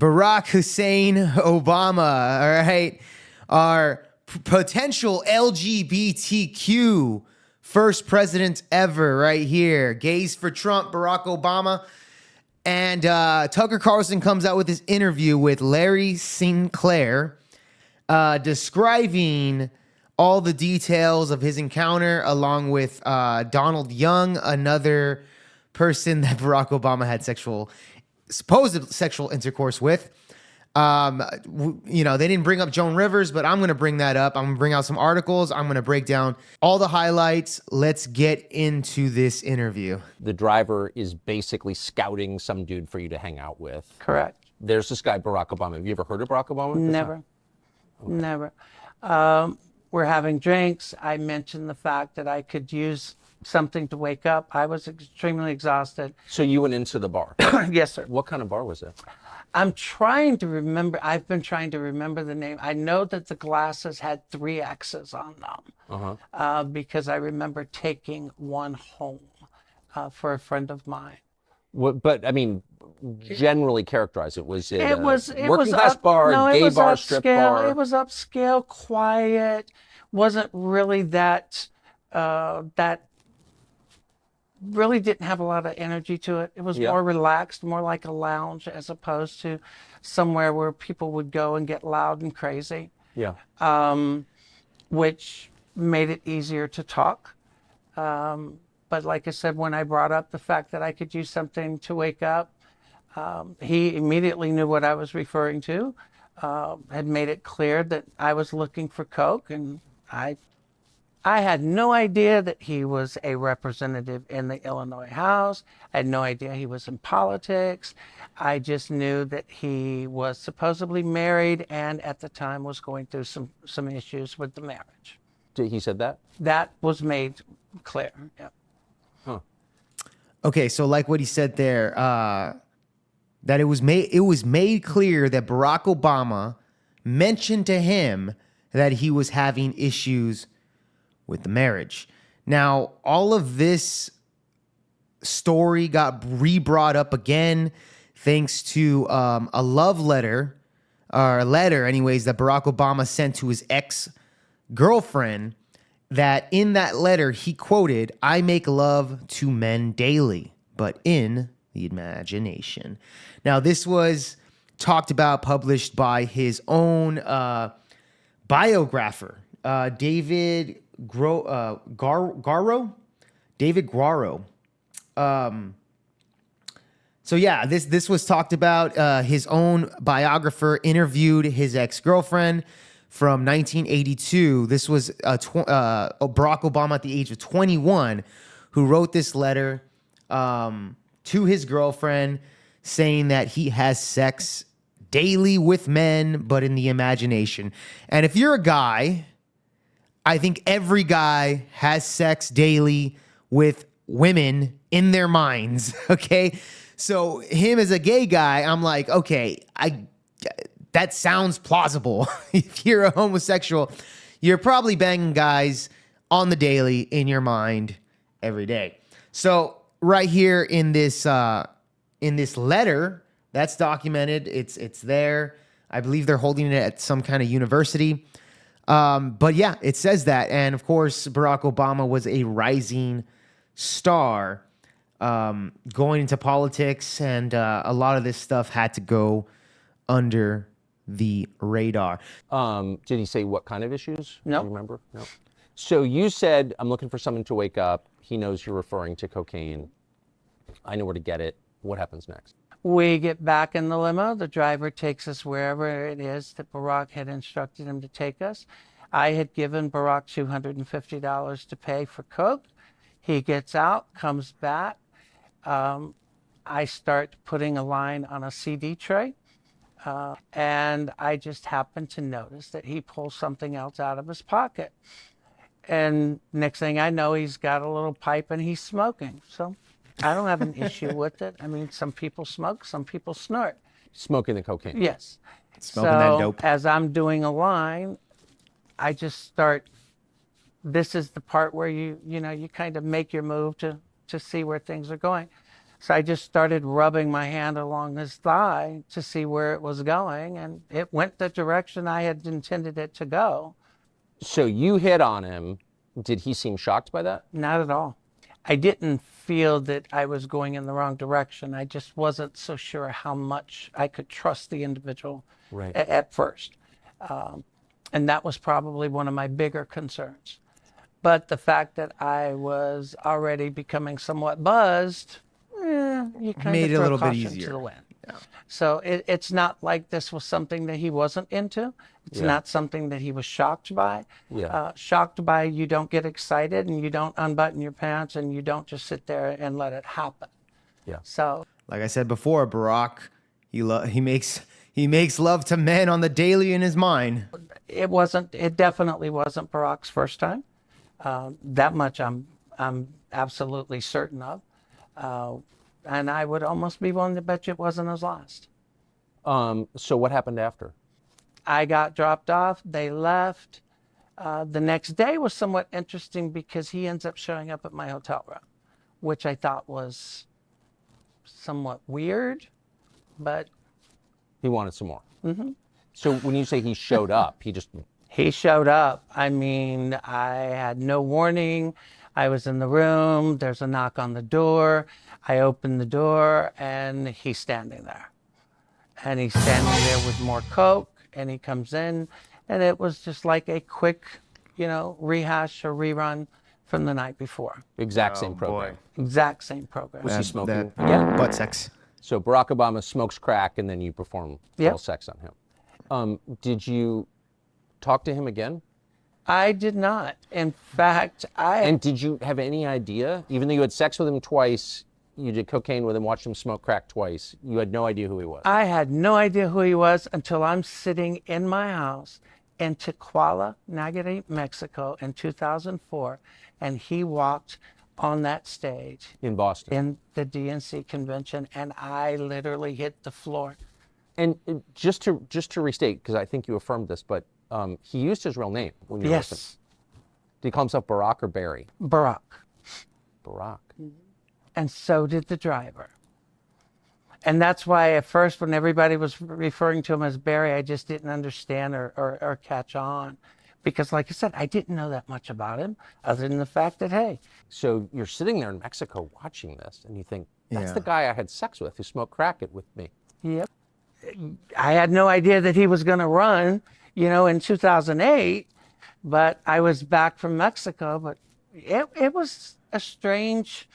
Barack Hussein Obama, all right, our potential LGBTQ first president ever right here. Gays for Trump, Barack Obama. And Tucker Carlson comes out with this interview with Larry Sinclair describing all the details of his encounter along with Donald Young, another person that Barack Obama had supposed sexual intercourse with. They didn't bring up Joan Rivers, but I'm going to bring that up. I'm going to bring out some articles. I'm going to break down all the highlights. Let's get into this interview. The driver is basically scouting some dude for you to hang out with. Correct. There's this guy, Barack Obama. Have you ever heard of Barack Obama? Never. Okay. Never. We're having drinks. I mentioned the fact that I could use something to wake up. I was extremely exhausted. So you went into the bar? Yes, sir. What kind of bar was it? I'm trying to remember. I've been trying to remember the name. I know that the glasses had 3 X's on them because I remember taking one home for a friend of mine. But I mean, generally characterize it. Was it working class bar, gay bar, strip bar? It was upscale, quiet. Wasn't really that really didn't have a lot of energy to it. It was more relaxed, more like a lounge as opposed to somewhere where people would go and get loud and crazy. Yeah. Which made it easier to talk. But like I said, when I brought up the fact that I could use something to wake up, he immediately knew what I was referring to, had made it clear that I was looking for coke, and I had no idea that he was a representative in the Illinois House. I had no idea he was in politics. I just knew that he was supposedly married and at the time was going through some issues with the marriage. He said that? That was made clear, yeah. Huh. Okay, so like what he said there, that it was made clear that Barack Obama mentioned to him that he was having issues with the marriage. Now, all of this story got re-brought up again thanks to a love letter, or a letter anyways, that Barack Obama sent to his ex-girlfriend, that in that letter he quoted, "I make love to men daily, but in the imagination." Now, this was talked about, published by his own biographer, David Garrow. So yeah, this was talked about. His own biographer interviewed his ex-girlfriend from 1982. This was Barack Obama at the age of 21, who wrote this letter to his girlfriend saying that he has sex daily with men, but in the imagination. And if you're a guy, I think every guy has sex daily with women in their minds, okay? So him as a gay guy, I'm like, okay, that sounds plausible. If you're a homosexual, you're probably banging guys on the daily in your mind every day. So right here in this letter that's documented, it's there. I believe they're holding it at some kind of university. But yeah, it says that. And of course, Barack Obama was a rising star going into politics, and a lot of this stuff had to go under the radar. Did he say what kind of issues? No. Do you remember? No. So you said, "I'm looking for someone to wake up." He knows you're referring to cocaine. I know where to get it. What happens next? We get back in the limo. The driver takes us wherever it is that Barack had instructed him to take us. I had given Barack $250 to pay for coke. He gets out, comes back. I start putting a line on a CD tray. And I just happened to notice that he pulls something else out of his pocket. And next thing I know, he's got a little pipe and he's smoking. So I don't have an issue with it. I mean, some people smoke, some people snort. Smoking the cocaine. Yes. Smoking that dope. As I'm doing a line, I just start, this is the part where you kind of make your move to see where things are going. So I just started rubbing my hand along his thigh to see where it was going, and it went the direction I had intended it to go. So you hit on him. Did he seem shocked by that? Not at all. I didn't feel that I was going in the wrong direction. I just wasn't so sure how much I could trust the individual Right. at first. And that was probably one of my bigger concerns. But the fact that I was already becoming somewhat buzzed, you kind Made of it a throw little bit caution easier. to the wind. So it's not like this was something that he wasn't into. It's not something that he was shocked by. Shocked by, you don't get excited and you don't unbutton your pants and you don't just sit there and let it happen. Yeah. So Like I said before, Barack, he makes love to men on the daily in his mind. it definitely wasn't Barack's first time. That much I'm absolutely certain of. And I would almost be willing to bet you it wasn't his last. So what happened after? I got dropped off. They left. The next day was somewhat interesting because he ends up showing up at my hotel room, which I thought was somewhat weird, but He wanted some more. So when you say he showed up, he showed up. I mean, I had no warning. I was in the room. There's a knock on the door. I open the door and he's standing there. And he's standing there with more Coke, and he comes in, and it was just like a quick, rehash or rerun from the night before. exact same program. Exact same program. Was he smoking? Yeah. Butt sex. So Barack Obama smokes crack, and then you perform Yep. oral sex on him. Did you talk to him again? I did not. In fact, And did you have any idea, even though you had sex with him twice, you did cocaine with him, watched him smoke crack twice, you had no idea who he was? I had no idea who he was until I'm sitting in my house in Tequila, Nayarit, Mexico in 2004, and he walked on that stage In Boston. in the DNC convention, and I literally hit the floor. And just to restate, because I think you affirmed this, but he used his real name when you were with him. Yes, Did he call himself Barack or Barry? Barack. Barack. And so did the driver. And that's why at first when everybody was referring to him as Barry, I just didn't understand or catch on. Because like I said, I didn't know that much about him other than the fact that, hey, So you're sitting there in Mexico watching this, and you think, that's Yeah. the guy I had sex with who smoked crack with me. yep. I had no idea that he was going to run, in 2008, but I was back from Mexico. But it was a strange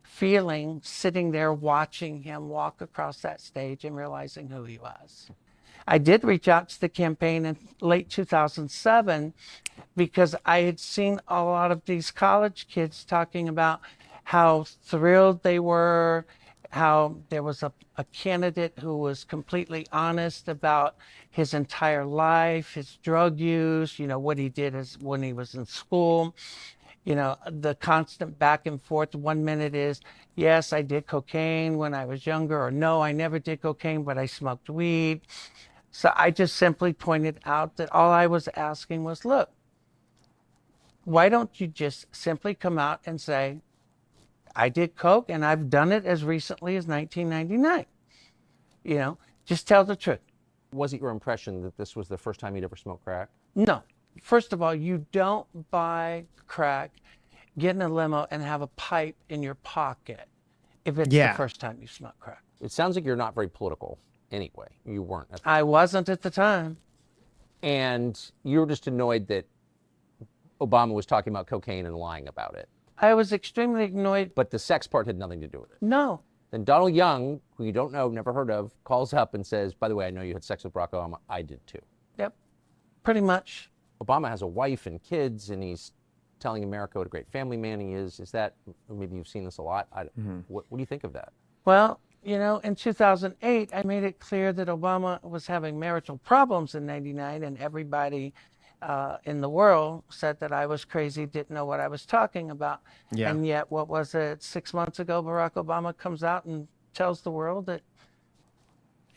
feeling sitting there watching him walk across that stage and realizing who he was. I did reach out to the campaign in late 2007 because I had seen a lot of these college kids talking about how thrilled they were, how there was a candidate who was completely honest about his entire life, his drug use, what he did when he was in school. The constant back and forth. 1 minute is, yes, I did cocaine when I was younger, or no, I never did cocaine, but I smoked weed. So I just simply pointed out that all I was asking was, look, why don't you just simply come out and say, I did coke and I've done it as recently as 1999. Just tell the truth. Was it your impression that this was the first time you'd ever smoked crack? No. First of all, you don't buy crack, get in a limo, and have a pipe in your pocket if it's the first time you smoke crack. It sounds like you're not very political anyway. You weren't. I wasn't at the time. And you were just annoyed that Obama was talking about cocaine and lying about it. I was extremely annoyed. But the sex part had nothing to do with it. No. Then Donald Young, who you don't know, never heard of, calls up and says, by the way, I know you had sex with Barack Obama. I did too. Yep. Pretty much. Obama has a wife and kids, and he's telling America what a great family man he is. Is that, maybe you've seen this a lot. What do you think of that? Well, in 2008, I made it clear that Obama was having marital problems in 99, and everybody in the world said that I was crazy, didn't know what I was talking about. Yeah. And yet, what was it, 6 months ago, Barack Obama comes out and tells the world that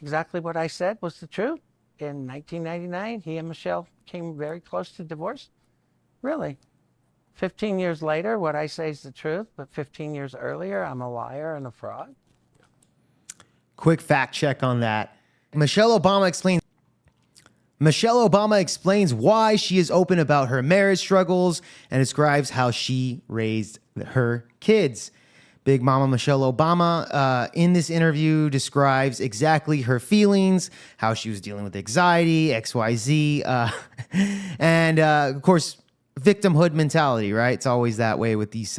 exactly what I said was the truth. In 1999, he and Michelle came very close to divorce. Really. 15 years later, what I say is the truth, but 15 years earlier, I'm a liar and a fraud. Quick fact check on that. Michelle Obama explains why she is open about her marriage struggles and describes how she raised her kids. Big Mama Michelle Obama in this interview describes exactly her feelings, how she was dealing with anxiety, XYZ, and of course, victimhood mentality, right? It's always that way with these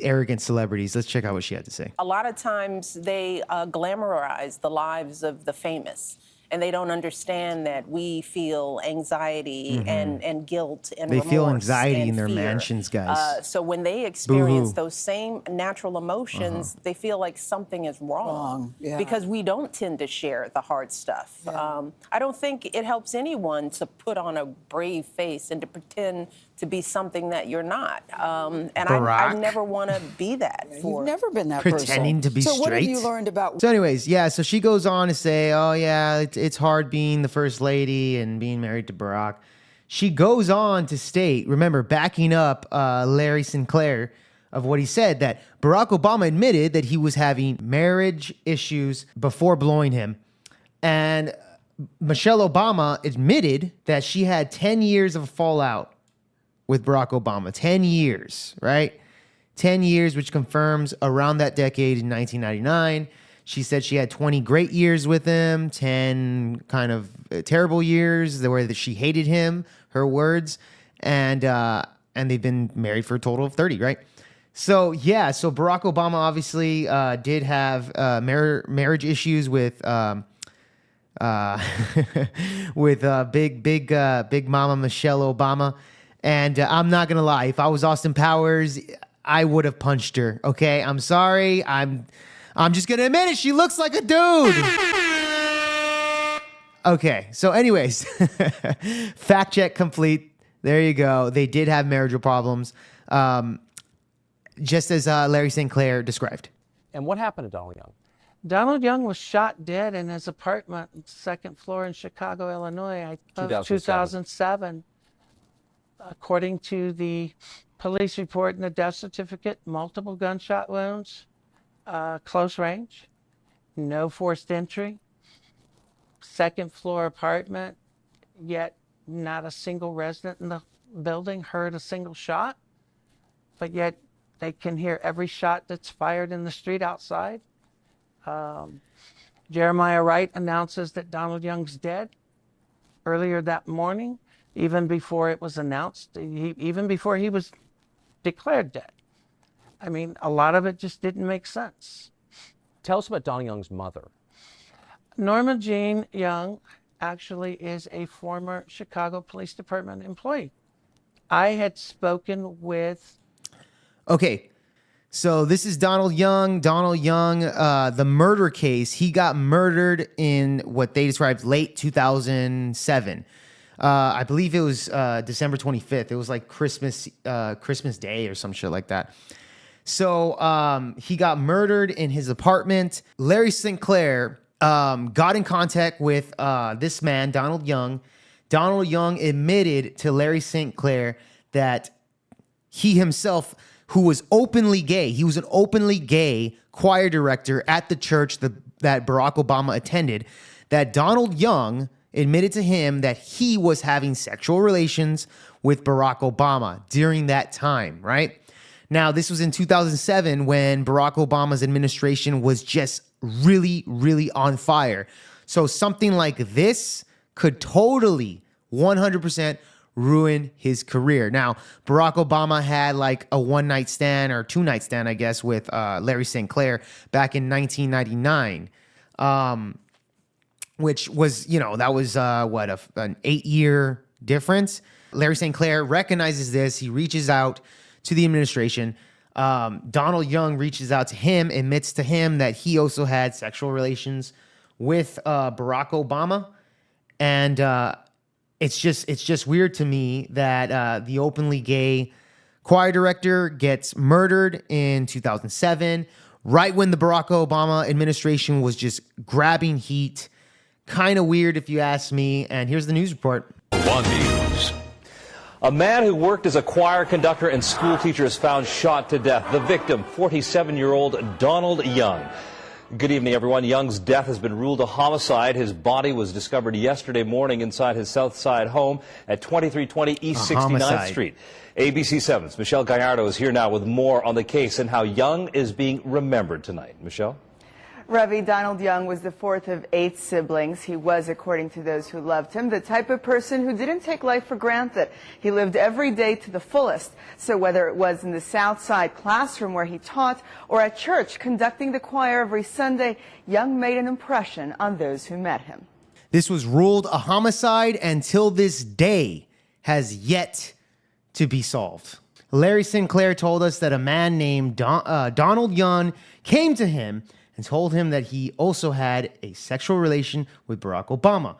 arrogant celebrities. Let's check out what she had to say. A lot of times they glamorize the lives of the famous. And they don't understand that we feel anxiety and guilt and remorse. They feel anxiety and in their fear. mansions, guys. So when they experience Boo-hoo. those same natural emotions, they feel like something is wrong. Yeah. Because we don't tend to share the hard stuff. Yeah. I don't think it helps anyone to put on a brave face and to pretend to be something that you're not. And I never want to be that. You've never been that Pretending person. to be so what have straight? you learned about? So anyways, yeah, so she goes on to say, oh yeah, it's hard being the first lady and being married to Barack. She goes on to state, remember, backing up Larry Sinclair of what he said, that Barack Obama admitted that he was having marriage issues before blowing him. And Michelle Obama admitted that she had 10 years of fallout with Barack Obama. 10 years, right? 10 years, which confirms around that decade in 1999. She said she had 20 great years with him, 10 kind of terrible years where she hated him, her words, and they've been married for a total of 30, right? So yeah, so Barack Obama obviously did have marriage issues with big Mama Michelle Obama, and I'm not gonna lie, if I was Austin Powers, I would have punched her. Okay, I'm sorry, I'm just gonna admit it. She looks like a dude. Okay, so anyways, fact check complete. There you go. They did have marital problems, just as Larry Sinclair described. And what happened to Donald Young? Donald Young was shot dead in his apartment, second floor in Chicago, Illinois, 2007. According to the police report and the death certificate, multiple gunshot wounds, close range, no forced entry, second floor apartment, yet not a single resident in the building heard a single shot, but yet they can hear every shot that's fired in the street outside. Jeremiah Wright announces that Donald Young's dead earlier that morning, even before it was announced, even before he was declared dead. I mean, a lot of it just didn't make sense. Tell us about Donald Young's mother. Norma Jean Young actually is a former Chicago Police Department employee. I had spoken with... Okay, so this is Donald Young. Donald Young, the murder case, he got murdered in what they described late 2007. I believe it was December 25th. It was like Christmas Day or some shit like that. So he got murdered in his apartment. Larry Sinclair got in contact with this man, Donald Young. Donald Young admitted to Larry Sinclair that he himself, who was openly gay, he was an openly gay choir director at the church that Barack Obama attended, that Donald Young admitted to him that he was having sexual relations with Barack Obama during that time, right? Now, this was in 2007 when Barack Obama's administration was just really, really on fire. So something like this could totally 100% ruin his career. Now, Barack Obama had like a one-night stand or two-night stand, I guess, with Larry Sinclair back in 1999. Which was, that was an 8-year difference. Larry Sinclair recognizes this. He reaches out to the administration. Donald Young reaches out to him, admits to him that he also had sexual relations with Barack Obama. And it's just weird to me that the openly gay choir director gets murdered in 2007, right when the Barack Obama administration was just grabbing heat. Kind of weird if you ask me. And here's the news report. One News. A man who worked as a choir conductor and school teacher is found shot to death. The victim, 47-year-old Donald Young. Good evening, everyone. Young's death has been ruled a homicide. His body was discovered yesterday morning inside his South Side home at 2320 East 69th Street. ABC 7's Michelle Gallardo is here now with more on the case and how Young is being remembered tonight. Michelle? Ravi, Donald Young was the fourth of 8 siblings. He was, according to those who loved him, the type of person who didn't take life for granted. He lived every day to the fullest. So whether it was in the South Side classroom where he taught or at church conducting the choir every Sunday, Young made an impression on those who met him. This was ruled a homicide and till this day has yet to be solved. Larry Sinclair told us that a man named Donald Young came to him and told him that he also had a sexual relation with Barack Obama.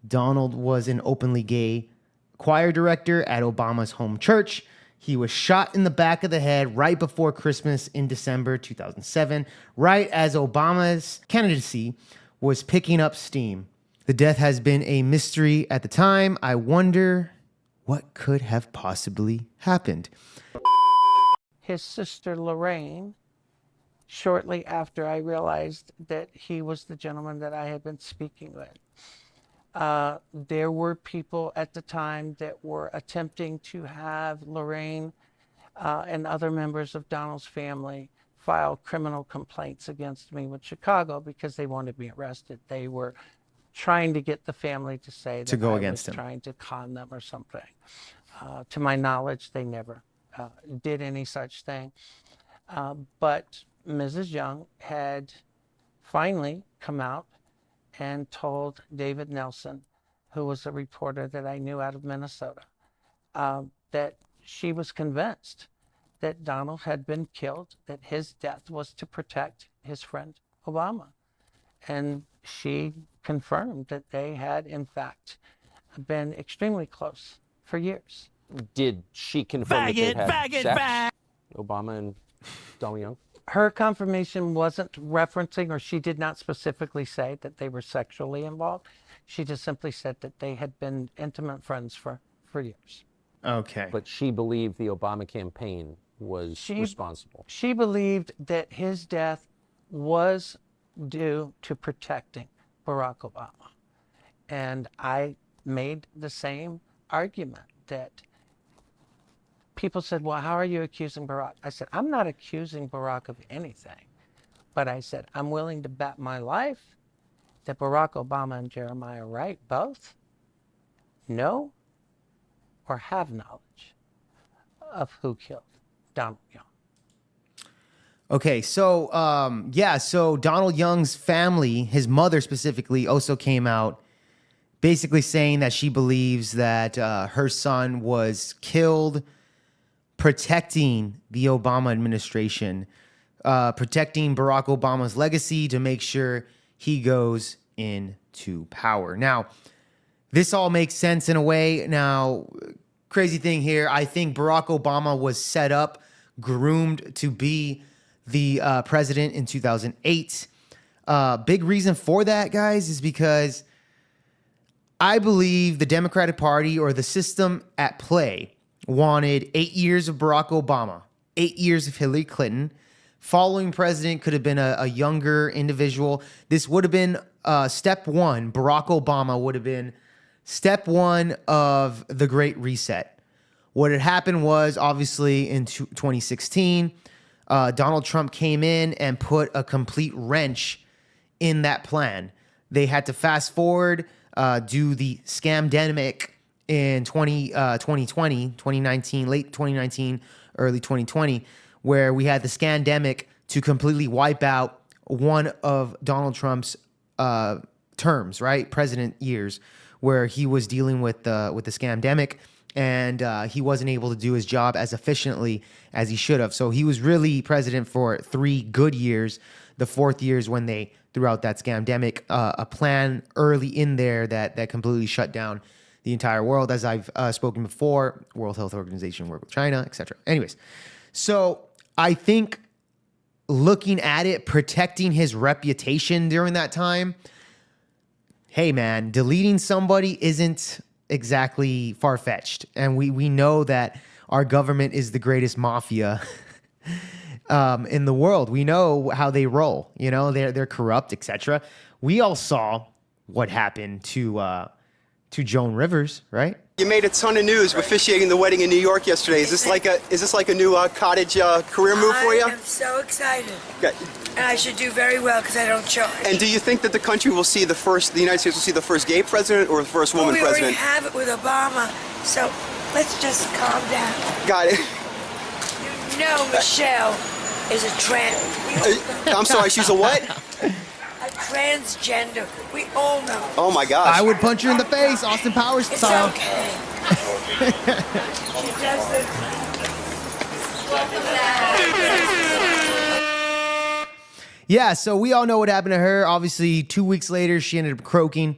Donald was an openly gay choir director at Obama's home church. He was shot in the back of the head right before Christmas in December 2007, right as Obama's candidacy was picking up steam. The death has been a mystery at the time. I wonder what could have possibly happened. His sister Lorraine, shortly after I realized that he was the gentleman that I had been speaking with. There were people at the time that were attempting to have Lorraine and other members of Donald's family file criminal complaints against me with Chicago because they wanted me arrested. They were trying to get the family to say that go I against was him. trying to con them or something. To my knowledge, they never did any such thing. But Mrs. Young had finally come out and told David Nelson, who was a reporter that I knew out of Minnesota, that she was convinced that Donald had been killed, that his death was to protect his friend Obama. And she confirmed that they had, in fact, been extremely close for years. Did she confirm that they had sex? Obama and Donald Young? Her confirmation wasn't referencing, or she did not specifically say that they were sexually involved. She just simply said that they had been intimate friends for years. Okay. But she believed the Obama campaign was responsible. She believed that his death was due to protecting Barack Obama. And I made the same argument that people said, well, how are you accusing Barack? I said, I'm not accusing Barack of anything. But I said, I'm willing to bet my life that Barack Obama and Jeremiah Wright both know or have knowledge of who killed Donald Young. Okay, so so Donald Young's family, his mother specifically, also came out basically saying that she believes that her son was killed protecting the Obama administration, protecting Barack Obama's legacy to make sure he goes into power. Now, this all makes sense in a way. Now, crazy thing here, I think Barack Obama was set up, groomed to be the president in 2008. Big reason for that, guys, is because I believe the Democratic Party or the system at play wanted 8 years of Barack Obama, 8 years of Hillary Clinton. Following president could have been a younger individual. This would have been step one. Barack Obama would have been step one of the Great Reset. What had happened was, obviously, in 2016, Donald Trump came in and put a complete wrench in that plan. They had to fast forward, do the scamdemic in 2019, late 2019, early 2020, where we had the scandemic to completely wipe out one of Donald Trump's terms, right? President years, where he was dealing with the scamdemic, and he wasn't able to do his job as efficiently as he should have. So he was really president for 3 good years. The 4th year is when they threw out that scamdemic, a plan early in there that completely shut down the entire world. As I've spoken before, World Health Organization worked with China, etc. Anyways, so I think looking at it, protecting his reputation during that time, hey man, deleting somebody isn't exactly far-fetched. And we know that our government is the greatest mafia in the world. We know how they roll. You know, they're corrupt, etc. We all saw what happened to Joan Rivers, right? You made a ton of news officiating the wedding in New York yesterday. Is this like a new cottage career move for you? I am so excited. Okay. And I should do very well because I don't charge. And do you think that the country will see the United States will see the first gay president or the first woman we already president? have it with Obama, so let's just calm down. Got it. You know Michelle is a I'm sorry, she's a what? a transgender. We all know. Oh my gosh. I would punch her in the face, Austin Powers It's style. okay. She does this. Yeah, so we all know what happened to her. Obviously, 2 weeks later, she ended up croaking,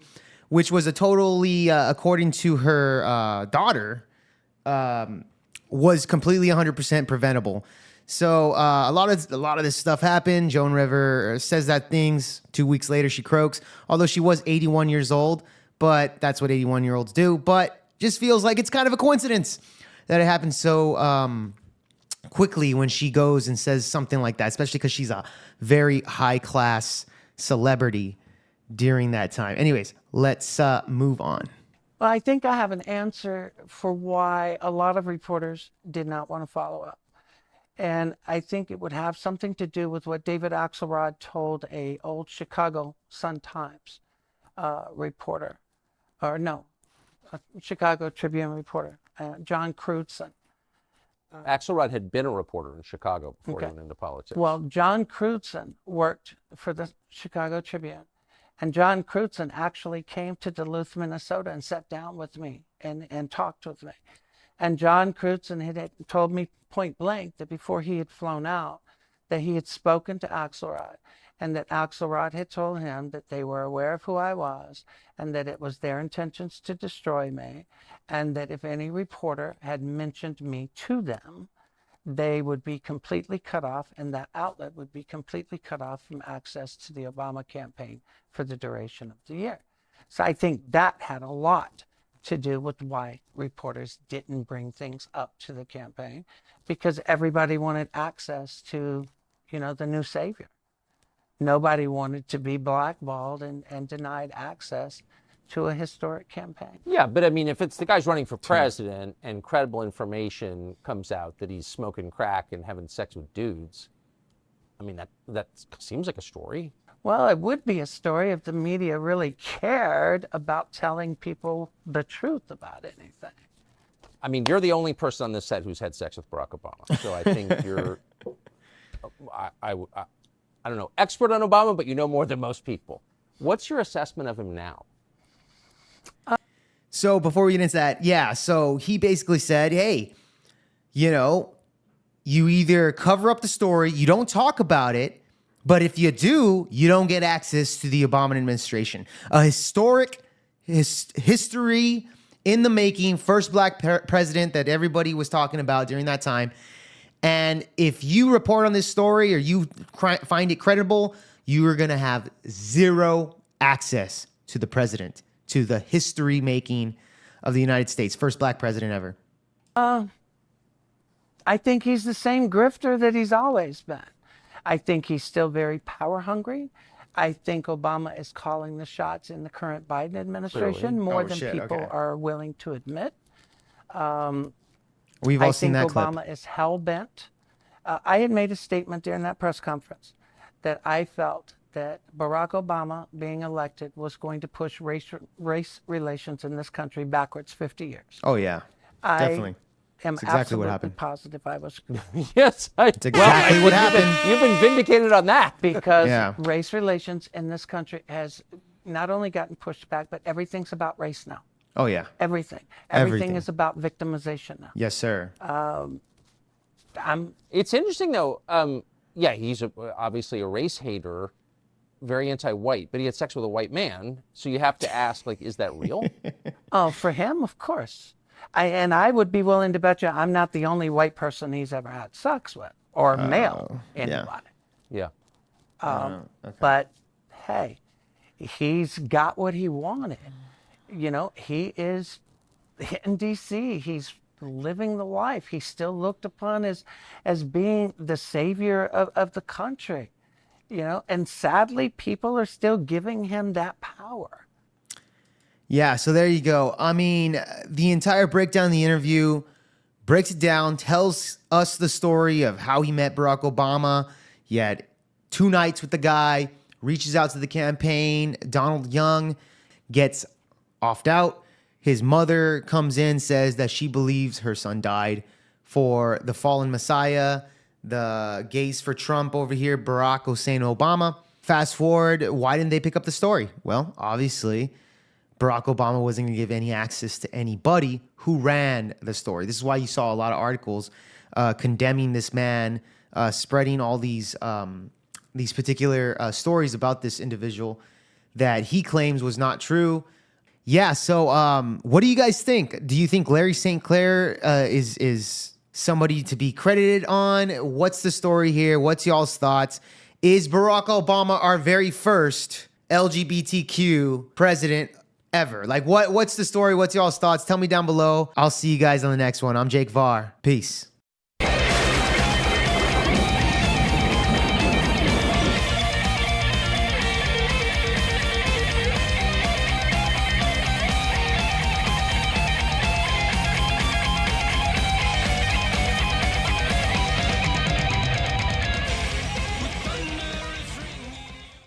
which was a totally, according to her daughter, was completely 100% preventable. So a lot of this stuff happened. Joan Rivers says that things. 2 weeks later, she croaks. Although she was 81 years old, but that's what 81-year-olds do. But just feels like it's kind of a coincidence that it happened so quickly when she goes and says something like that, especially because she's a very high-class celebrity during that time. Anyways, let's move on. Well, I think I have an answer for why a lot of reporters did not want to follow up. And I think it would have something to do with what David Axelrod told a old Chicago Sun-Times reporter, or no, a Chicago Tribune reporter, John Crutzen. Axelrod had been a reporter in Chicago before he went into politics. Well, John Crutzen worked for the Chicago Tribune. And John Crutzen actually came to Duluth, Minnesota and sat down with me and talked with me. And John Crutzen had told me point blank that before he had flown out, that he had spoken to Axelrod and that Axelrod had told him that they were aware of who I was and that it was their intentions to destroy me and that if any reporter had mentioned me to them, they would be completely cut off and that outlet would be completely cut off from access to the Obama campaign for the duration of the year. So I think that had a lot to do with why reporters didn't bring things up to the campaign, because everybody wanted access to, you know, the new savior. Nobody wanted to be blackballed and denied access to a historic campaign. Yeah, but I mean, if it's the guy's running for president and credible information comes out that he's smoking crack and having sex with dudes, I mean, that seems like a story. Well, it would be a story if the media really cared about telling people the truth about anything. I mean, you're the only person on this set who's had sex with Barack Obama. So I think you're, I don't know, expert on Obama, but you know more than most people. What's your assessment of him now? So before we get into that, yeah, so he basically said, hey, you know, you either cover up the story, you don't talk about it, but if you do, you don't get access to the Obama administration. A historic history in the making, first black president that everybody was talking about during that time. And if you report on this story or you find it credible, you are going to have zero access to the president, to the history making of the United States, first black president ever. I think he's the same grifter that he's always been. I think he's still very power hungry. I think Obama is calling the shots in the current Biden administration more than people are willing to admit. We've all seen that clip. I think Obama is hell-bent. I had made a statement during that press conference that I felt that Barack Obama being elected was going to push race relations in this country backwards 50 years. Oh, yeah, definitely. I'm exactly absolutely what happened. positive I was. Yes, it's exactly what happened. You've been vindicated on that. Because race relations in this country has not only gotten pushed back, but everything's about race now. Oh, yeah. Everything is about victimization now. Yes, sir. It's interesting, though. Yeah, he's obviously a race hater, very anti-white, but he had sex with a white man. So you have to ask, like, is that real? Oh, for him, of course. I would be willing to bet you I'm not the only white person he's ever had sex with, or male anybody. Yeah. But hey, he's got what he wanted. You know, he is in D.C. He's living the life. He's still looked upon as being the savior of the country, you know, and sadly, people are still giving him that power. Yeah, so there you go. I mean, the entire breakdown of the interview breaks it down, tells us the story of how he met Barack Obama. He had 2 nights with the guy, reaches out to the campaign. Donald Young gets offed out. His mother comes in, says that she believes her son died for the fallen Messiah. The gays for Trump over here, Barack Hussein Obama. Fast forward, why didn't they pick up the story? Well, obviously, Barack Obama wasn't going to give any access to anybody who ran the story. This is why you saw a lot of articles condemning this man, spreading all these particular stories about this individual that he claims was not true. Yeah, so what do you guys think? Do you think Larry Sinclair is somebody to be credited on? What's the story here? What's y'all's thoughts? Is Barack Obama our very first LGBTQ president ever? Like, what's the story? What's y'all's thoughts? Tell me down below. I'll see you guys on the next one. I'm Jake Varr. Peace.